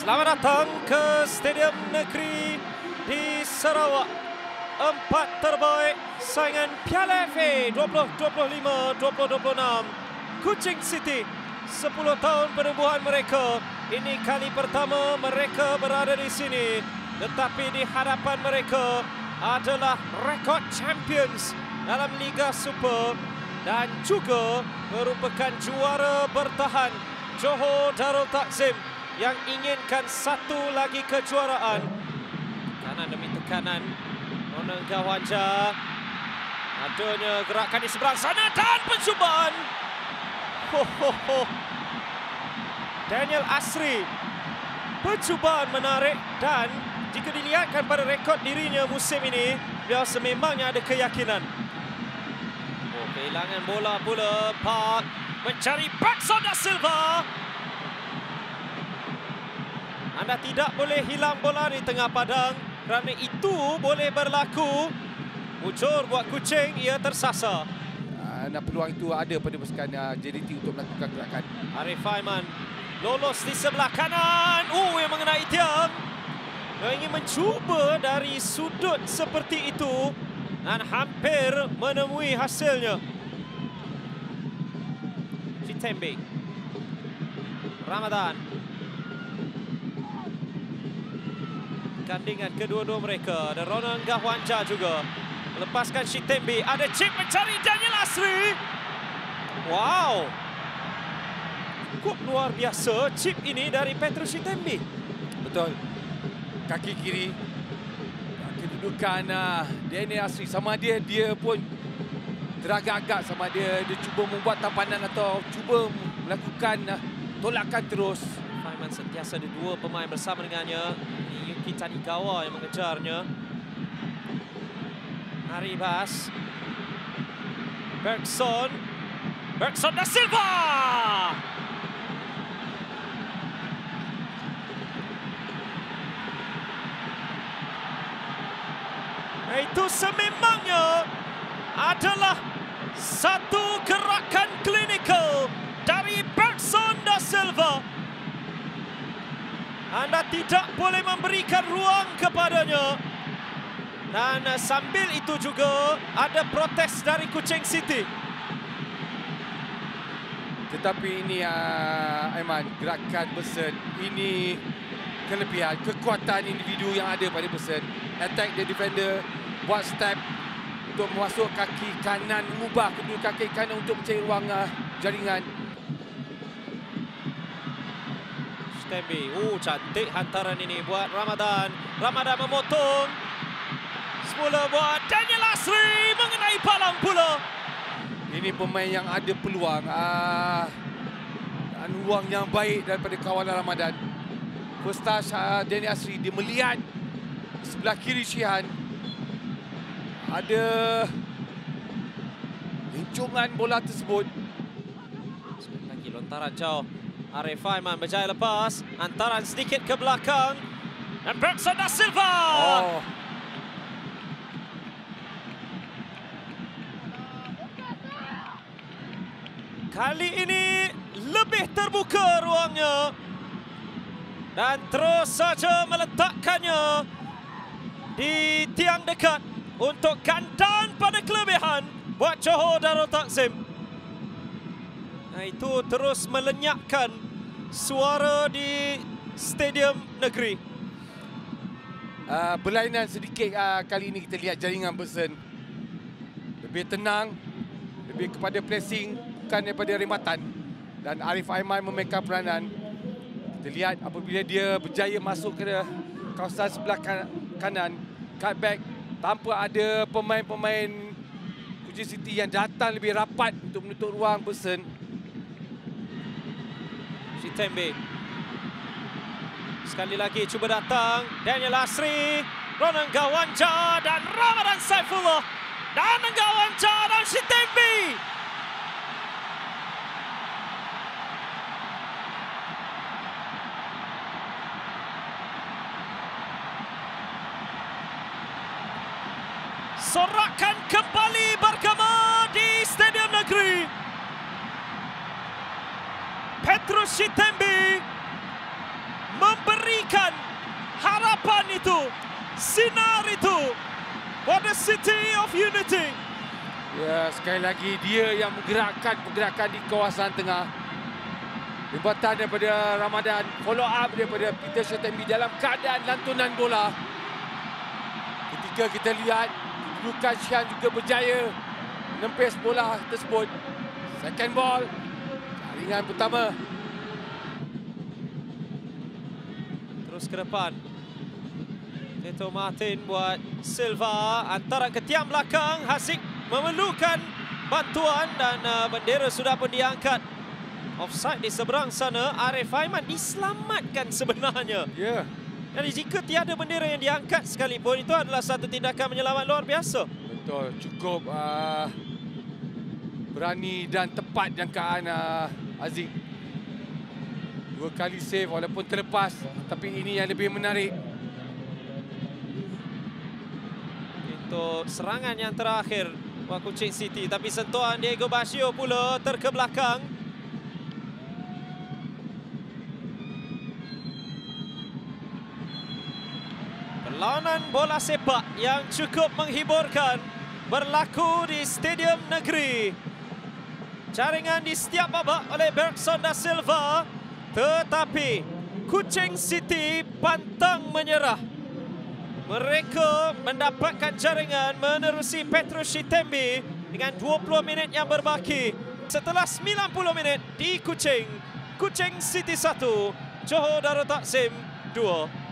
Selamat datang ke Stadium Negeri di Sarawak. 4 terbaik saingan Piala FA 2025-2026. Kuching City, 10 tahun penubuhan mereka. Ini kali pertama mereka berada di sini. Tetapi di hadapan mereka adalah rekod champions dalam Liga Super dan juga merupakan juara bertahan Johor Darul Takzim yang inginkan satu lagi kejuaraan. Kanan demi tekanan Ronald Gawanja. Adanya gerakan di seberang sana dan pencubaan. Daniel Asri. Pencubaan menarik dan jika dilihatkan pada rekod dirinya musim ini, dia sememangnya ada keyakinan. Kehilangan bola pula. Park mencari Bergson da Silva. Anda tidak boleh hilang bola di tengah padang kerana itu boleh berlaku. Mujur buat Kuching, ia tersasar. Dan peluang itu ada pada pasukan JDT untuk melakukan gerakan. Arif Aiman lolos di sebelah kanan. Yang mengenai tiang. Dia ingin mencuba dari sudut seperti itu dan hampir menemui hasilnya. Chitembe. Ramadan. Gandingan kedua-dua mereka. Ada Ronald Gawanja juga. Melepaskan Chitembe. Ada chip mencari Daniel Asri. Wow. Cukup luar biasa chip ini dari Petrus Chitembe. Betul. Kaki kiri. Kedudukan Daniel Asri. Sama dia pun teragak-agak sama dia cuba membuat tampanan atau cuba melakukan tolakan terus. Aiman sentiasa ada dua pemain bersama dengannya. Yuki Tanigawa yang mengejarnya. Aribas. Bergson da Silva. Itu sememangnya adalah satu gerakan klinikal dari Bergson da Silva. Anda tidak boleh memberikan ruang kepadanya. Dan sambil itu juga ada protes dari Kuching City. Tetapi ini Aiman, gerakan Bergson ini kelebihan, kekuatan individu yang ada pada Bergson. Attack the defender, buat step untuk masuk kaki kanan, mengubah kedudukan kaki kanan untuk mencari ruang jaringan. Chitembe. Cantik hantaran ini buat Ramadan. Ramadan memotong. Semula buat Daniel Asri, mengenai palang pula. Ini pemain yang ada peluang dan ruang yang baik daripada kawalan Ramadan. First touch Daniel Asri, dia melihat sebelah kiri Shihan. Ada lincongan bola tersebut. Sekali lagi lontaran jauh. Arif Aiman berjaya lepas. Hantaran sedikit ke belakang. Dan Bergson da Silva. Kali ini lebih terbuka ruangnya. Dan terus saja meletakkannya di tiang dekat untuk gandan pada kelebihan buat Johor Darul Takzim. Itu terus melenyapkan suara di Stadium Negeri. Berlainan sedikit kali ini kita lihat jaringan Bergson. Lebih tenang, lebih kepada pressing, bukan daripada rematan. Dan Arif Aiman memainkan peranan. Kita lihat apabila dia berjaya masuk ke kawasan sebelah kanan, cutback, tanpa ada pemain-pemain Kuching City yang datang lebih rapat untuk menutup ruang Bergson. Chitembe. Sekali lagi cuba datang. Daniel Asri. Ronald Gawanja dan Ramadan Saifullah. Dan Gawanja dan Chitembe. Sorakan kembali bergema di Stadium Negeri. Petrus Chitembe memberi memberikan harapan itu, sinar itu for the City of Unity. Ya, sekali lagi dia yang menggerakkan pergerakan di kawasan tengah. Lembatan daripada Ramadan, follow up daripada Peter Shottenby dalam keadaan lantunan bola. Ketika kita lihat Lukas Shan juga berjaya menempis bola tersebut. Second ball, jaringan pertama. Terus ke depan. Neto Martin buat Silva, antara ke tiang belakang. Hasik memerlukan bantuan dan bendera sudah pun diangkat. Offside di seberang sana. Arif Aiman diselamatkan sebenarnya. Ya. Jadi jika tiada bendera yang diangkat sekalipun, itu adalah satu tindakan menyelamat luar biasa. Betul, cukup berani dan tepat jangkaan Aziz. 2 kali save walaupun terlepas, tapi ini yang lebih menarik. Untuk serangan yang terakhir buat Kuching City, tapi sentuhan Diego Basio pula terkebelakang. Perlawanan bola sepak yang cukup menghiburkan berlaku di Stadium Negeri. Jaringan di setiap babak oleh Bergson da Silva, tetapi Kuching City pantang menyerah. Mereka mendapatkan jaringan menerusi Petrus Shottenby dengan 20 minit yang berbaki. Setelah 90 minit di Kuching, Kuching City 1, Johor Darul Takzim 2.